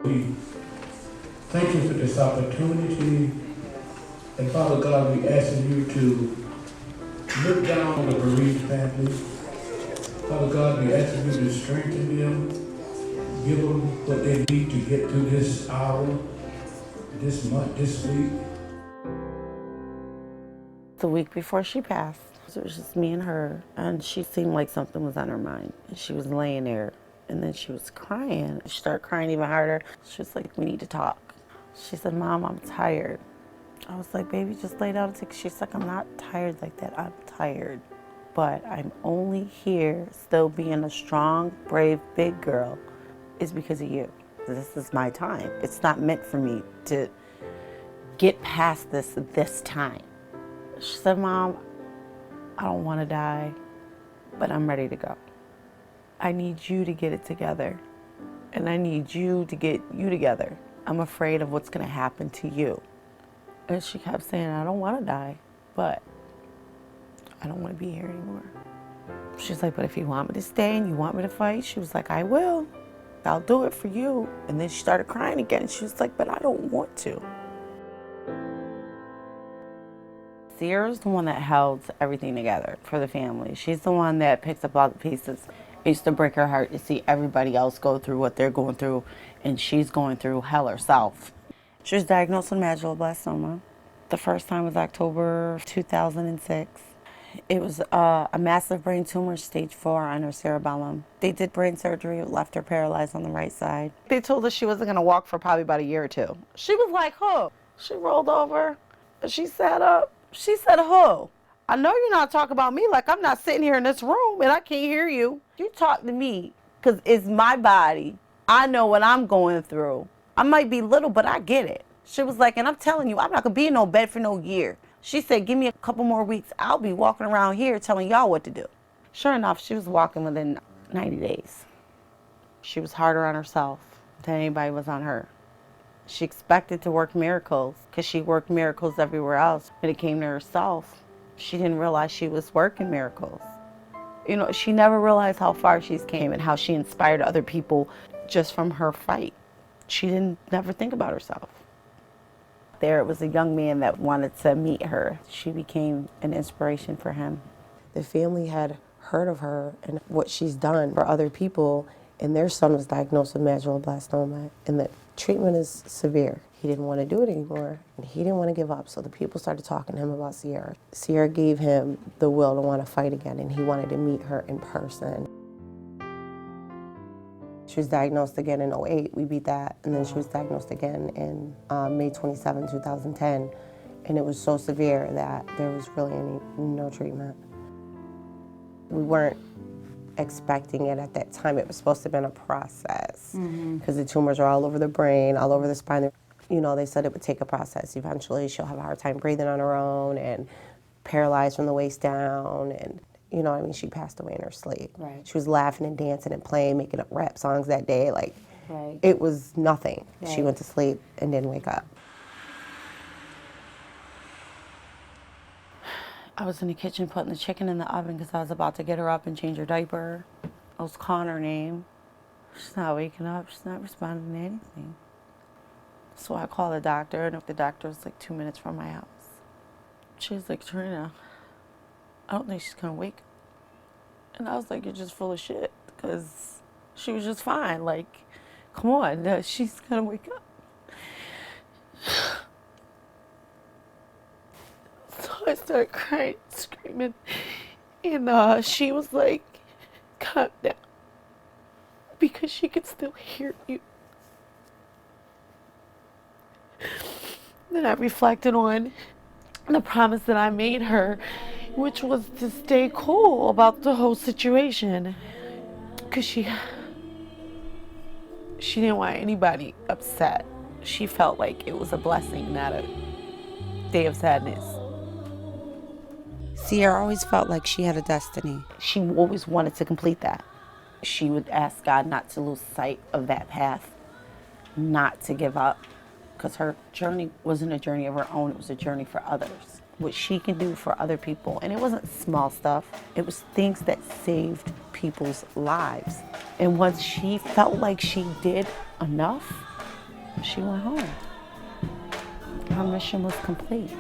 We thank you for this opportunity. And Father God, we asking you to look down on the bereaved family. Father God, we asking you to strengthen them, give them what they need to get through this hour, this month, this week. The week before she passed, it was just me and her, and she seemed like something was on her mind. She was laying there, and then she was crying. She started crying even harder. She was like, "We need to talk." She said, "Mom, I'm tired." I was like, "Baby, just lay down and take." She's like, "I'm not tired like that. I'm tired, but I'm only here still being a strong, brave, big girl is because of you. This is my time. It's not meant for me to get past this time." She said, "Mom, I don't want to die, but I'm ready to go. I need you to get it together, and I need you to get you together. I'm afraid of what's going to happen to you." And she kept saying, "I don't want to die, but I don't want to be here anymore." She's like, "But if you want me to stay and you want me to fight," she was like, "I will. I'll do it for you." And then she started crying again. She was like, "But I don't want to." Sierra's the one that held everything together for the family. She's the one that picks up all the pieces. It used to break her heart to see everybody else go through what they're going through, and she's going through hell herself. She was diagnosed with medulloblastoma. The first time was October 2006. It was a massive brain tumor, stage 4, on her cerebellum. They did brain surgery, left her paralyzed on the right side. They told us she wasn't going to walk for probably about a year or two. She was like, "Huh?" She rolled over, and she sat up. She said, "Huh? I know you're not talking about me, like I'm not sitting here in this room and I can't hear you. You talk to me because it's my body. I know what I'm going through. I might be little, but I get it." She was like, "And I'm telling you, I'm not going to be in no bed for no year." She said, "Give me a couple more weeks. I'll be walking around here telling y'all what to do." Sure enough, she was walking within 90 days. She was harder on herself than anybody was on her. She expected to work miracles because she worked miracles everywhere else. When it came to herself, she didn't realize she was working miracles. You know, she never realized how far she's came and how she inspired other people just from her fight. She didn't never think about herself. There was a young man that wanted to meet her. She became an inspiration for him. The family had heard of her and what she's done for other people, and their son was diagnosed with medulloblastoma, and the treatment is severe. He didn't want to do it anymore, and he didn't want to give up, so the people started talking to him about Sierra. Sierra gave him the will to want to fight again, and he wanted to meet her in person. She was diagnosed again in 2008, we beat that, and then she was diagnosed again in May 27, 2010, and it was so severe that there was really no treatment. We weren't expecting it at that time. It was supposed to have been a process because the tumors are all over the brain, all over the spine. You know, they said it would take a process. Eventually, she'll have a hard time breathing on her own and paralyzed from the waist down. And, you know, I mean, she passed away in her sleep. Right. She was laughing and dancing and playing, making up rap songs that day. Like, Right. it was nothing. Right. She went to sleep and didn't wake up. I was in the kitchen putting the chicken in the oven because I was about to get her up and change her diaper. I was calling her name. She's not waking up. She's not responding to anything. So I called the doctor, and the doctor was like 2 minutes from my house. She was like, "Trina, I don't think she's going to wake up." And I was like, "You're just full of shit," because she was just fine. Like, come on, she's going to wake up. So I started crying, screaming, and she was like, "Calm down," because she could still hear you. Then I reflected on the promise that I made her, which was to stay cool about the whole situation, because she didn't want anybody upset. She felt like it was a blessing, not a day of sadness. Sierra always felt like she had a destiny. She always wanted to complete that. She would ask God not to lose sight of that path, not to give up, because her journey wasn't a journey of her own, it was a journey for others. What she can do for other people, and it wasn't small stuff, it was things that saved people's lives. And once she felt like she did enough, she went home. Her mission was complete.